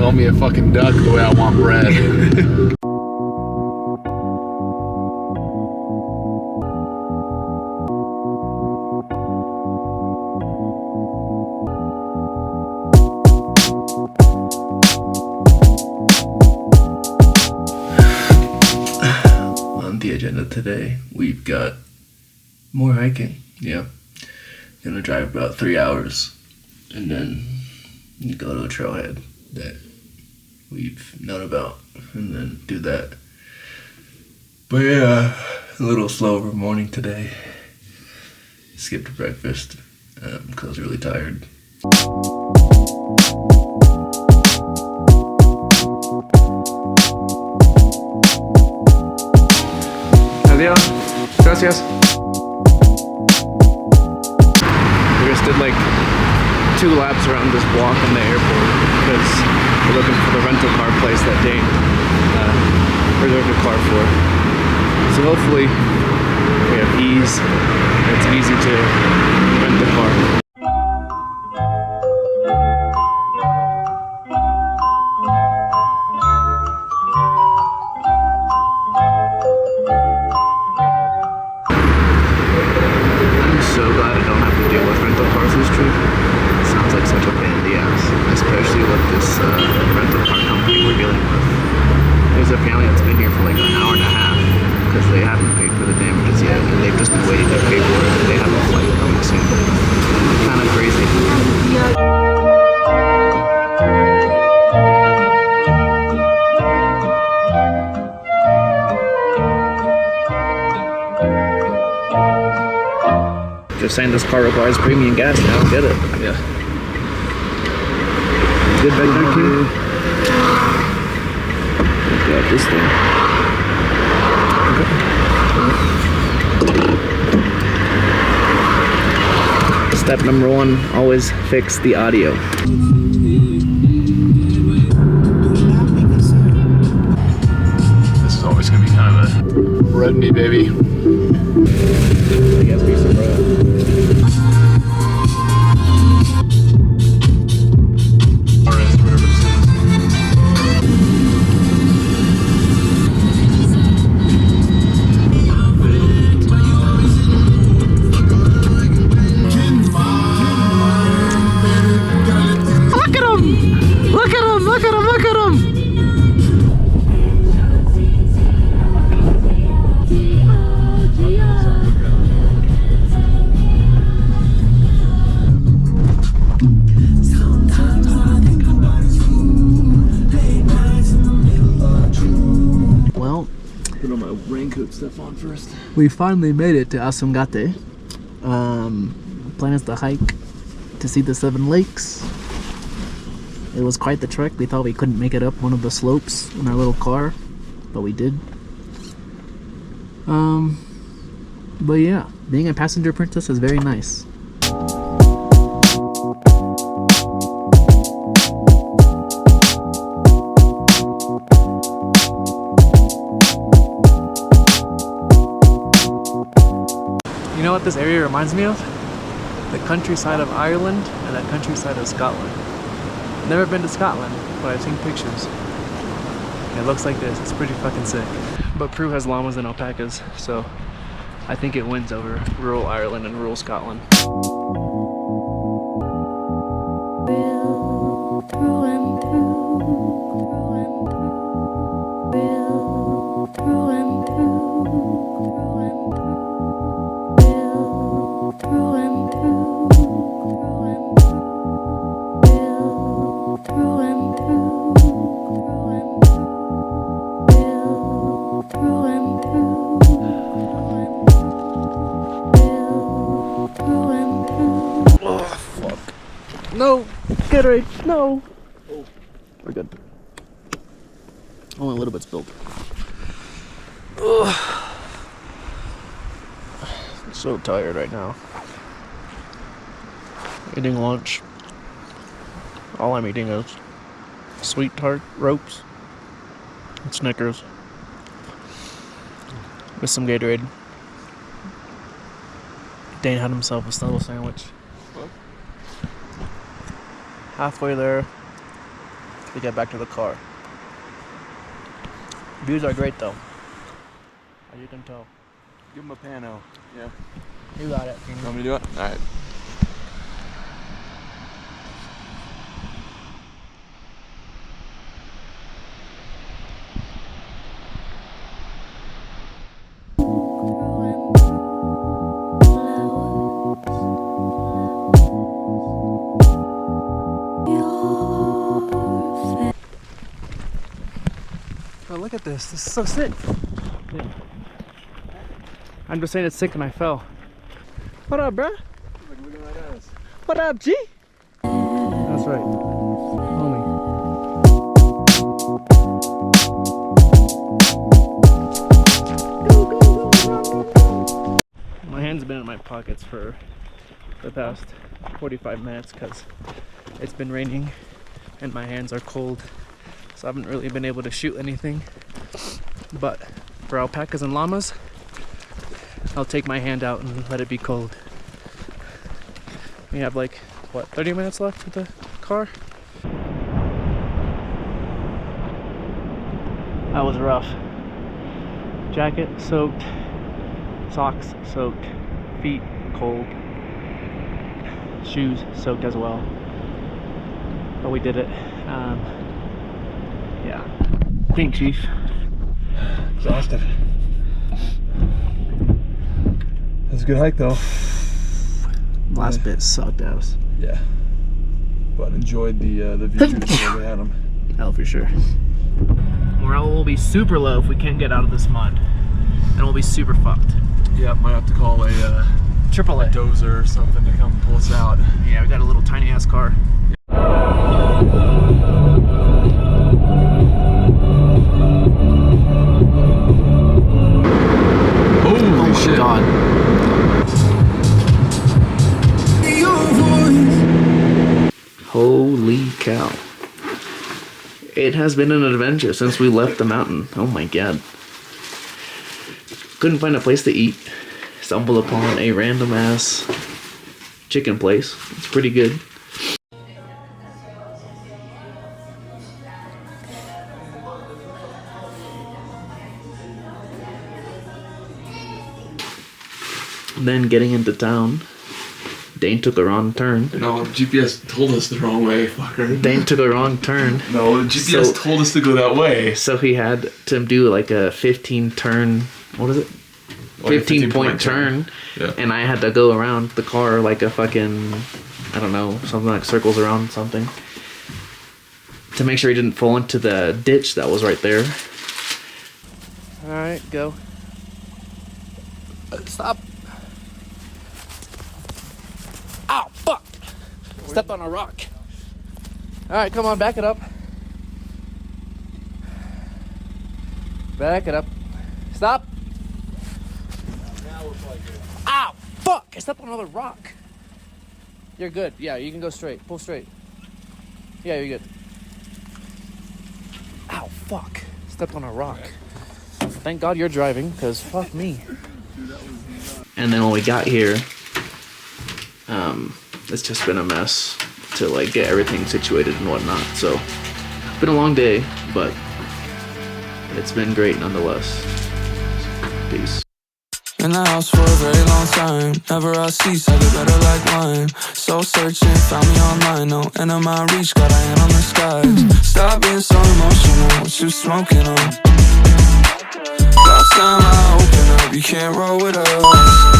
Call me a fucking duck the way I want bread. On the agenda today, we've got more hiking. Yeah. Gonna drive about 3 hours and then go to a trailhead that we've known about and then do that. But yeah, a little slower morning today. Skipped breakfast because I was really tired. Adiós. Gracias. We just did like 2 laps around this block in the airport because we're looking for the rental car place that Dane reserved a car for. So hopefully we have ease. It's easy to rent the car. I'm so glad I don't have to deal with rental cars this trip. It sounds like such a pain in the ass, especially with this rental car company we're dealing with. There's a family that's been here for like an hour and a half because they haven't paid for the damages yet, and they've just been waiting to pay for it. They have a flight coming soon. Kind of crazy. Just saying this car requires premium gas now. Get it? Yeah. Good back there, King? Got this thing. Okay. Step number 1: always fix the audio. This is always gonna be kind of a bread me, baby. I guess be some bread. Stuff on first. We finally made it to Asungate. Plan is to hike to see the 7 lakes. It was quite the trek. We thought we couldn't make it up one of the slopes in our little car, but we did. But yeah, being a passenger princess is very nice. You know what this area reminds me of? The countryside of Ireland and the countryside of Scotland. Never been to Scotland, but I've seen pictures. It looks like this. It's pretty fucking sick. But Peru has llamas and alpacas, so I think it wins over rural Ireland and rural Scotland. Through and no! Gatorade! No! Oh, we're good. Only a little bit spilled. Ugh. I'm so tired right now. Eating lunch. All I'm eating is sweet tart ropes and Snickers with some Gatorade. Dane had himself a Snuggle sandwich. Halfway there, to get back to the car. Views are great though, as you can tell. Give him a pano. Yeah. You got it. You want me to do it? Alright. Oh, look at this. This is so sick. Yeah. I'm just saying it's sick and I fell. What up, bruh? Look at that ass. What up, G? That's right. Homie. My hands have been in my pockets for the past 45 minutes because it's been raining and my hands are cold. So I haven't really been able to shoot anything. But for alpacas and llamas, I'll take my hand out and let it be cold. We have like, what, 30 minutes left with the car? That was rough. Jacket soaked, socks soaked, feet cold, shoes soaked as well. But we did it. Yeah. Pink Chief. Exhausted. That's a good hike though. Last bit sucked ass. Yeah. But enjoyed the views where we had them. Hell for sure. Morale will be super low if we can't get out of this mud. And we'll be super fucked. Yeah, might have to call a Triple A dozer or something to come pull us out. Yeah, we got a little tiny ass car. Holy shit. God. Holy cow. It has been an adventure since we left the mountain. Oh my god. Couldn't find a place to eat. Stumbled upon a random ass chicken place. It's pretty good. Then getting into town, Dane took a wrong turn. No, GPS told us the wrong way, fucker. Dane took a wrong turn. No, GPS told us to go that way. So he had to do like a 15 turn, what is it? 15 point turn. Yeah. And I had to go around the car like a fucking, I don't know, something like circles around something. To make sure he didn't fall into the ditch that was right there. Alright, go. Stop. Ow, fuck! Stepped on a rock. Alright, come on, back it up. Back it up. Stop! Ow, fuck! I stepped on another rock. You're good. Yeah, you can go straight. Pull straight. Yeah, you're good. Ow, fuck. Stepped on a rock. Thank God you're driving, because fuck me. And then when we got here, it's just been a mess to like get everything situated and whatnot. So it's been a long day, but it's been great nonetheless. Peace. In the house for a very long time. Never I cease, I get better like wine. Soul searching, found me online. No end of my reach, got a hand on the skies. Stop being so emotional, what you smoking on? About time I open up, you can't roll with us.